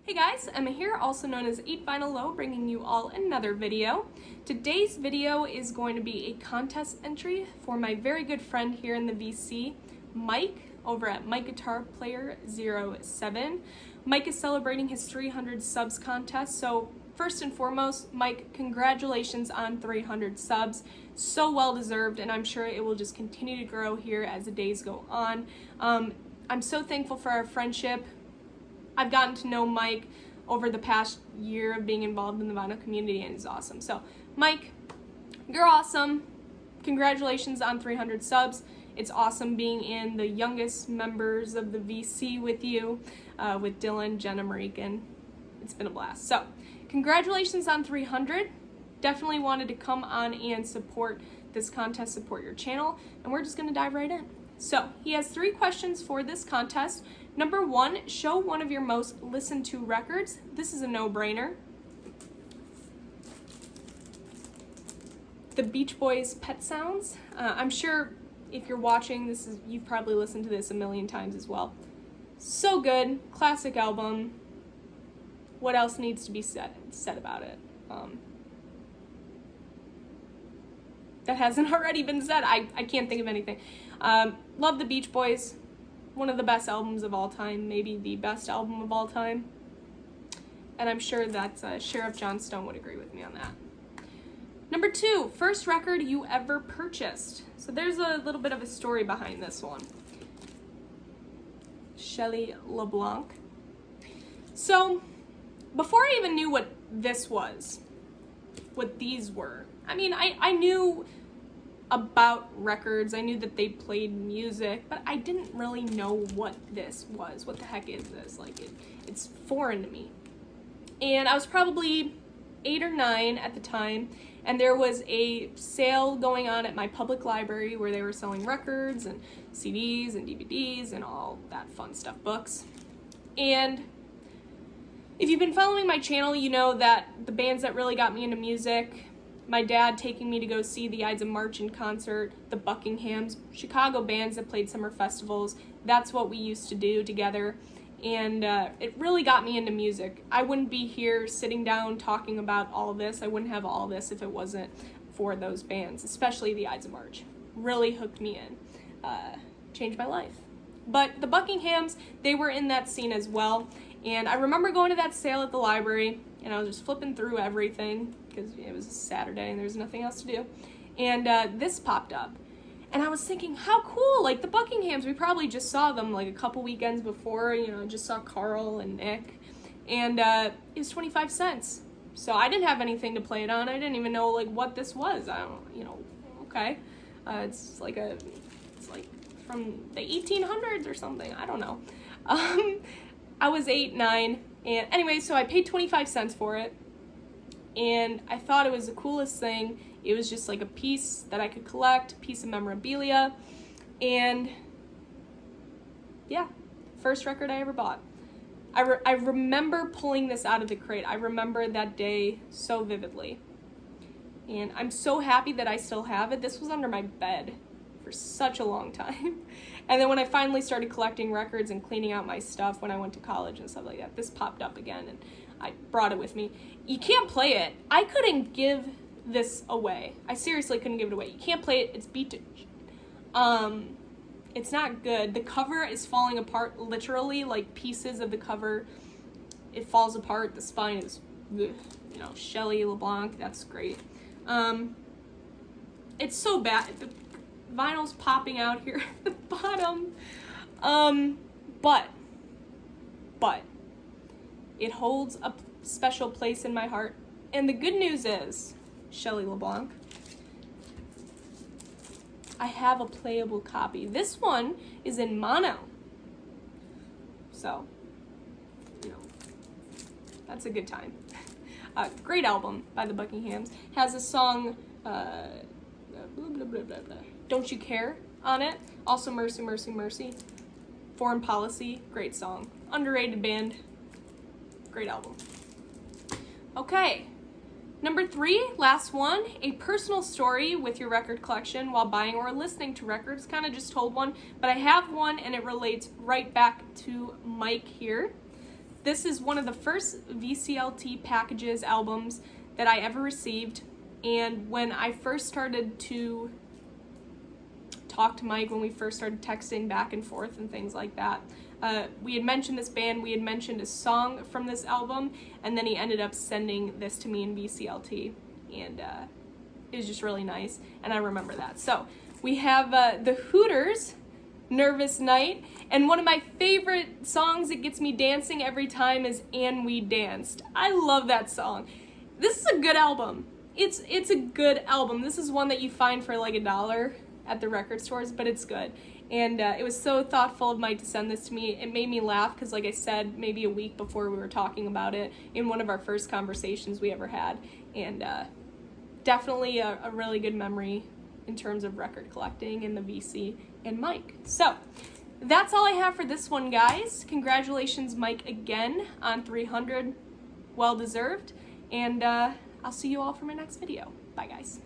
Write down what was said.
Hey guys, Emma here, also known as 8vinyllow, bringing you all another video. Today's video is going to be a contest entry for my very good friend here in the VC, Mike, over at MikeGuitarPlayer07. Mike is celebrating his 300 subs contest, so first and foremost, Mike, congratulations on 300 subs. So well deserved, and I'm sure it will just continue to grow here as the days go on. I'm so thankful for our friendship. I've gotten to know Mike over the past year of being involved in the vinyl community, and he's awesome. So, Mike, you're awesome. Congratulations on 300 subs. It's awesome being in the youngest members of the VC with you, with Dylan, Jenna, Marican. It's been a blast. So, congratulations on 300. Definitely wanted to come on and support this contest, support your channel, and we're just going to dive right in. So, he has 3 questions for this contest. Number 1, show one of your most listened to records. This is a no-brainer. The Beach Boys' Pet Sounds. I'm sure if you're watching, you've probably listened to this a million times as well. So good, classic album. What else needs to be said about it? That hasn't already been said. I can't think of anything. Love the Beach Boys. One of the best albums of all time, maybe the best album of all time. And I'm sure that Sheriff John Stone would agree with me on that. Number 2, first record you ever purchased. So there's a little bit of a story behind this one. Shelley LeBlanc. So before I even knew what this was, what these were, I mean, I knew about records. I knew that they played music, but I didn't really know what this was. What the heck is this? Like, it's foreign to me. And I was probably 8 or 9 at the time, and there was a sale going on at my public library where they were selling records and CDs and DVDs and all that fun stuff, books. And if you've been following my channel, you know that the bands that really got me into music, my dad taking me to go see the Ides of March in concert, the Buckinghams, Chicago bands that played summer festivals. That's what we used to do together, and it really got me into music. I wouldn't be here sitting down talking about all of this. I wouldn't have all this if it wasn't for those bands, especially the Ides of March. Really hooked me in, changed my life. But the Buckinghams, they were in that scene as well, and I remember going to that sale at the library, and I was just flipping through everything, because it was a Saturday and there was nothing else to do. And this popped up. And I was thinking, how cool, like the Buckinghams, we probably just saw them like a couple weekends before, just saw Carl and Nick. And it was 25 cents. So I didn't have anything to play it on. I didn't even know like what this was. I don't, okay. It's like from the 1800s or something. I don't know. I was 8, 9, and anyway, so I paid 25 cents for it. And I thought it was the coolest thing. It was just like a piece that I could collect, a piece of memorabilia, and yeah, first record I ever bought. I remember pulling this out of the crate. I remember that day so vividly. And I'm so happy that I still have it. This was under my bed for such a long time. And then when I finally started collecting records and cleaning out my stuff when I went to college and stuff like that, this popped up again, and I brought it with me. You can't play it. I couldn't give this away. I seriously couldn't give it away. You can't play it. It's vintage. It's not good. The cover is falling apart, literally, like pieces of the cover. It falls apart. The spine is, Shelley LeBlanc. That's great. It's so bad. The vinyl's popping out here at the bottom. But it holds a special place in my heart. And the good news is, Shelley LeBlanc, I have a playable copy. This one is in mono. So, that's a good time. Great album by the Buckinghams. Has a song, Don't You Care on it. Also Mercy, Mercy, Mercy. Foreign Policy, great song. Underrated band. Great album. Okay, number 3, last one, a personal story with your record collection while buying or listening to records. Kind of just told one, but I have one and it relates right back to Mike here. This is one of the first VCLT packages, albums, that I ever received. And when I first started to talk to Mike, when we first started texting back and forth and things like that, we had mentioned this band, we had mentioned a song from this album, and then he ended up sending this to me in VCLT, and it was just really nice, and I remember that. So we have the Hooters, Nervous Night, and one of my favorite songs that gets me dancing every time is And We Danced. I love that song. This is a good album. It's a good album. This is one that you find for like $1 at the record stores, but it's good. And it was so thoughtful of Mike to send this to me. It made me laugh because, like I said, maybe a week before we were talking about it in one of our first conversations we ever had. And definitely a really good memory in terms of record collecting and the VC and Mike. So that's all I have for this one, guys. Congratulations, Mike, again on 300. Well deserved. And I'll see you all for my next video. Bye, guys.